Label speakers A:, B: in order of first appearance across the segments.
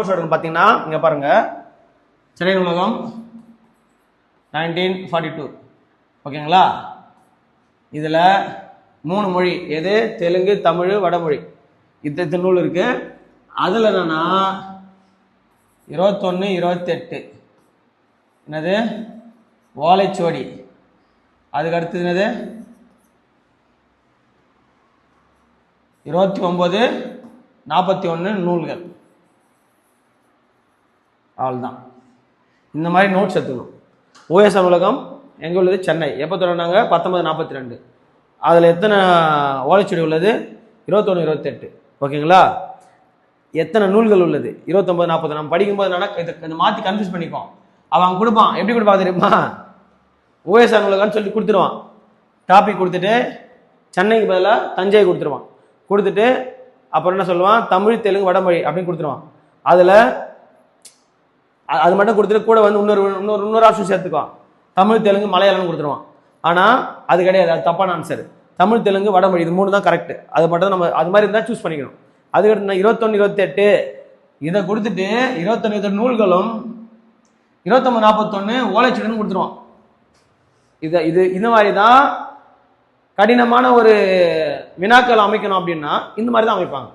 A: பார்த்தீங்கன்னா இங்கே பாருங்க, சென்னை நூலகம் 1942. ஓகேங்களா? இதில் 3 மொழி, எது? தெலுங்கு, தமிழ், வடமொழி. இத்தனை நூல் இருக்கு. அதில் என்னன்னா 21, 28 என்னது? ஓலைச்சுவடி. அதுக்கு அடுத்தது என்னது? 29, 41 நூல்கள். அவ்வளோதான். இந்த மாதிரி நோட்ஸ் எடுத்துக்கணும். ஓஎஸ்ஆர் நூலகம் எங்கே உள்ளது? சென்னை. எப்போ தொடங்கினாங்க? 1942. அதில் எத்தனை ஓலைச்சுவடி உள்ளது? 21, 28. ஓகேங்களா? எத்தனை நூல்கள் உள்ளது? 29, 40. நம்ம படிக்கும்போது என்னன்னா இதை மாற்றி கன்ஃபியூஸ் பண்ணிப்போம். அவன் கொடுப்பான். எப்படி கொடுப்பான் தெரியுமா? ஓஎஸ்ஆர் நூலகம்னு சொல்லி கொடுத்துருவான். டாபிக் கொடுத்துட்டு சென்னைக்கு பதிலாக தஞ்சை கொடுத்துருவான். கொடுத்துட்டு அப்புறம் என்ன சொல்லுவான்? தமிழ், தெலுங்கு, வடமொழி அப்படின்னு கொடுத்துருவான். அதில் அது மட்டும் கொடுத்துட்டு கூட வந்து இன்னொரு ஆப்ஷன் சேர்த்துக்குவான். தமிழ், தெலுங்கு, மலையாளம்னு கொடுத்துருவான். ஆனால் அது கிடையாது, அது தப்பான ஆன்சர். தமிழ், தெலுங்கு, வடமொழி இது 3 தான் கரெக்ட். அது மட்டும் நம்ம அது மாதிரி இருந்தால் சூஸ் பண்ணிக்கணும். அதுக்கடுத்து 21, 28 இதை கொடுத்துட்டு 21, 28 நூல்களும் 29, 41 ஓலைச்சுவடின்னு கொடுத்துருவான். இந்த மாதிரி தான் கடினமான ஒரு வினாக்கள் அமைக்கணும். அப்படின்னா இந்த மாதிரி தான் அமைப்பாங்க.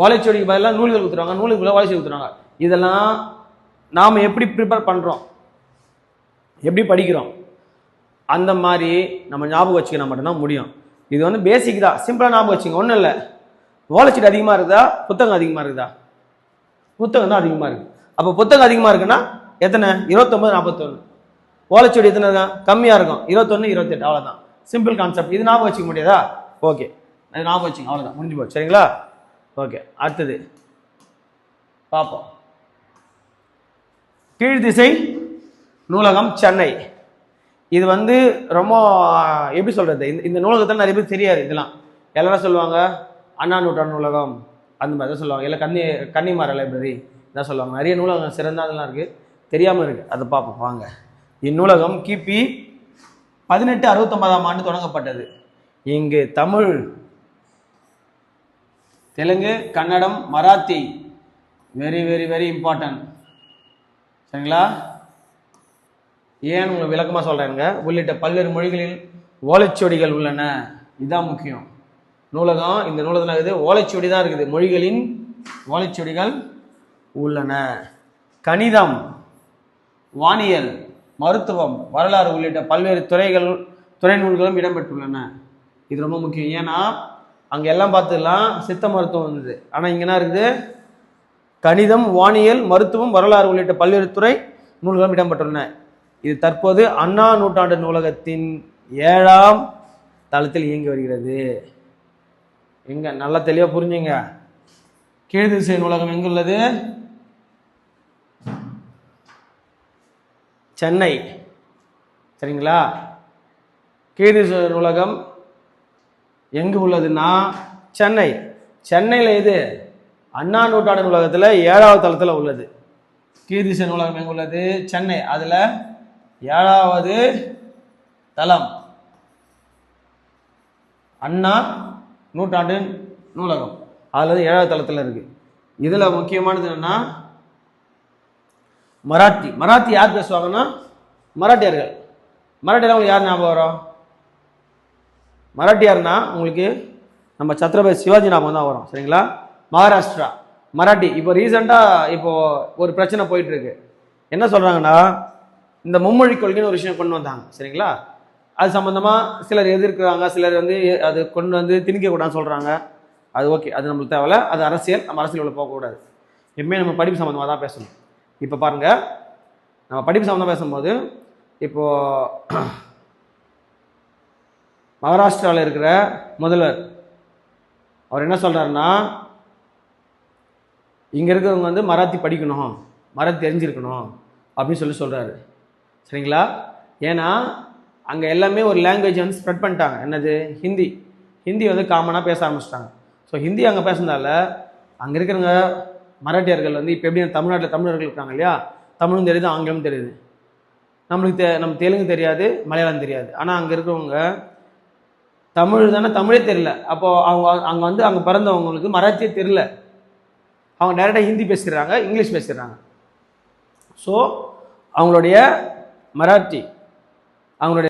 A: ஓலைச்சுவடிக்கு பதிலாக நூல்கள் கொடுத்துருவாங்க, நூலுக்குள்ள ஓலைச்சுவடி கொடுத்துருவாங்க. இதெல்லாம் நாம் எப்படி ப்ரிப்பேர் பண்ணுறோம், எப்படி படிக்கிறோம், அந்த மாதிரி நம்ம ஞாபகம் வச்சுக்கணும் மட்டும்தான் முடியும். இது வந்து பேசிக் தான், சிம்பிளாக ஞாபகம் வச்சுங்க. ஒன்றும் இல்லை. ஓலைச்சுவடி அதிகமாக இருக்குதா, புத்தகம் அதிகமாக இருக்குதா? புத்தகம் தான் அதிகமாக இருக்குது. அப்போ புத்தகம் அதிகமாக இருக்குன்னா எத்தனை? 29, 41. ஓலைச்சுவடி எத்தனை இருக்கா? கம்மியாக இருக்கும். 21, 28. அவ்வளோதான். Simple concept. இது ஞாபகம் வச்சுக்க முடியாதா? ஓகே, அது ஞாபகம் வச்சுங்க. அவ்வளோதான், முடிஞ்சு போச்சு. சரிங்களா? ஓகே, அடுத்தது பார்ப்போம். கீழ்திசை நூலகம் சென்னை. இது வந்து ரொம்ப எப்படி சொல்றது, இந்த நூலகத்தில் நிறைய பேர் தெரியாது. இதெல்லாம் எல்லாரும் சொல்லுவாங்க அண்ணா நூற்றாண்டு நூலகம் அந்த மாதிரி தான் சொல்லுவாங்க. இல்லை கன்னிமார லைப்ரரி தான் சொல்லுவாங்க. நிறைய நூலகம் சிறந்த அதெல்லாம் இருக்கு, தெரியாமல் இருக்கு. அதை பார்ப்போம் வாங்க. இந்நூலகம் கிபி 1869ஆம் ஆண்டு தொடங்கப்பட்டது. இங்கு Tamil, Telugu, Kannada, Marathi very very very important. சரிங்களா? ஏன் உங்களுக்கு விளக்கமாக சொல்கிறேங்க. உள்ளிட்ட பல்வேறு மொழிகளில் ஓலைச்சுவடிகள் உள்ளன. இதுதான் முக்கியம். நூலகம், இந்த நூலகத்தில் இருக்குது ஓலைச்சுவடி தான் இருக்குது. மொழிகளின் ஓலைச்சுவடிகள் உள்ளன. கணிதம், வானியல், மருத்துவம், வரலாறு உள்ளிட்ட பல்வேறு துறை நூல்களும் இடம்பெற்றுள்ளன. இது ரொம்ப முக்கியம். ஏன்னா அங்கே எல்லாம் பார்த்துக்கலாம் சித்த மருத்துவம் இருந்தது. ஆனால் இங்கே என்ன இருக்குது? கணிதம், வானியல், மருத்துவம், வரலாறு உள்ளிட்ட பல்வேறு துறை நூல்களும் இடம்பெற்றுள்ளன. இது தற்போது அண்ணா நூற்றாண்டு நூலகத்தின் 7ஆம் தளத்தில் இயங்கி வருகிறது. எங்க நல்லா தெளிவாக புரிஞ்சுங்க. கீழ்திசை நூலகம் எங்குள்ளது? சென்னை. சரிங்களா? கீழ்திசை நூலகம் எங்கு உள்ளதுன்னா சென்னை. சென்னையில் இது அண்ணா நூற்றாண்டு நூலகத்தில் 7ஆவது தளத்தில் உள்ளது. கீழ்திசை நூலகம் எங்க உள்ளது? சென்னை. அதில் 7ஆவது தளம் அண்ணா நூற்றாண்டு நூலகம். அதில் 7ஆவது தளத்தில் இருக்கு. இதில் முக்கியமானது என்னன்னா மராத்தி யார் பேசுவாங்கன்னா மராட்டியர்கள். உங்களுக்கு யார் ஞாபகம் வரும்? மராட்டியார்னா உங்களுக்கு நம்ம சத்ரபதி சிவாஜி ஞாபகம் தான் வரும். சரிங்களா? மகாராஷ்டிரா மராட்டி. இப்போ ரீசெண்டாக இப்போ ஒரு பிரச்சனை போயிட்டு இருக்கு. என்ன சொல்றாங்கன்னா இந்த மும்மொழி கொள்கைன்னு ஒரு விஷயம் கொண்டு வந்தாங்க. சரிங்களா? அது சம்பந்தமாக சிலர் எதிர்க்கிறாங்க, சிலர் வந்து அது கொண்டு வந்து திணிக்கக்கூடாதுன்னு சொல்றாங்க. அது ஓகே, அது நம்மளுக்கு தேவையில்ல. அது அரசியல், நம்ம அரசியல் உள்ள போகக்கூடாது. எப்பவுமே நம்ம படிப்பு சம்மந்தமாக தான் பேசணும். இப்போ பாருங்க, நம்ம படிப்பு சம்மந்தமாக பேசும்போது இப்போ மகாராஷ்டிராவில் இருக்கிற முதல்வர் அவர் என்ன சொல்றாருன்னா, இங்கே இருக்கிறவங்க வந்து மராத்தி படிக்கணும், மராத்தி தெரிஞ்சிருக்கணும் அப்படின்னு சொல்றாரு. சரிங்களா? ஏன்னா அங்கே எல்லாமே ஒரு லாங்குவேஜ் வந்து ஸ்ப்ரெட் பண்ணிட்டாங்க. என்னது? ஹிந்தி வந்து காமனாக பேச ஆரம்பிச்சிட்டாங்க. ஸோ ஹிந்தி அங்கே பேசுனதால அங்கே இருக்கிறவங்க மராட்டியர்கள் வந்து இப்போ எப்படி தமிழ்நாட்டில் தமிழர்கள் இருக்காங்க இல்லையா, தமிழும் தெரியுது, ஆங்கிலமும் தெரியுது. நம்ம தெலுங்கு தெரியாது, மலையாளம் தெரியாது. ஆனால் அங்கே இருக்கிறவங்க தமிழ் தானே, தமிழே தெரியல. அப்போ அவங்க அங்கே வந்து அங்கே பிறந்தவங்களுக்கு மராத்தியே தெரியல. அவங்க டைரெக்டாக ஹிந்தி பேசிடுறாங்க, இங்கிலீஷ் பேசிடுறாங்க. ஸோ அவங்களுடைய மராத்தி, அவங்களுடைய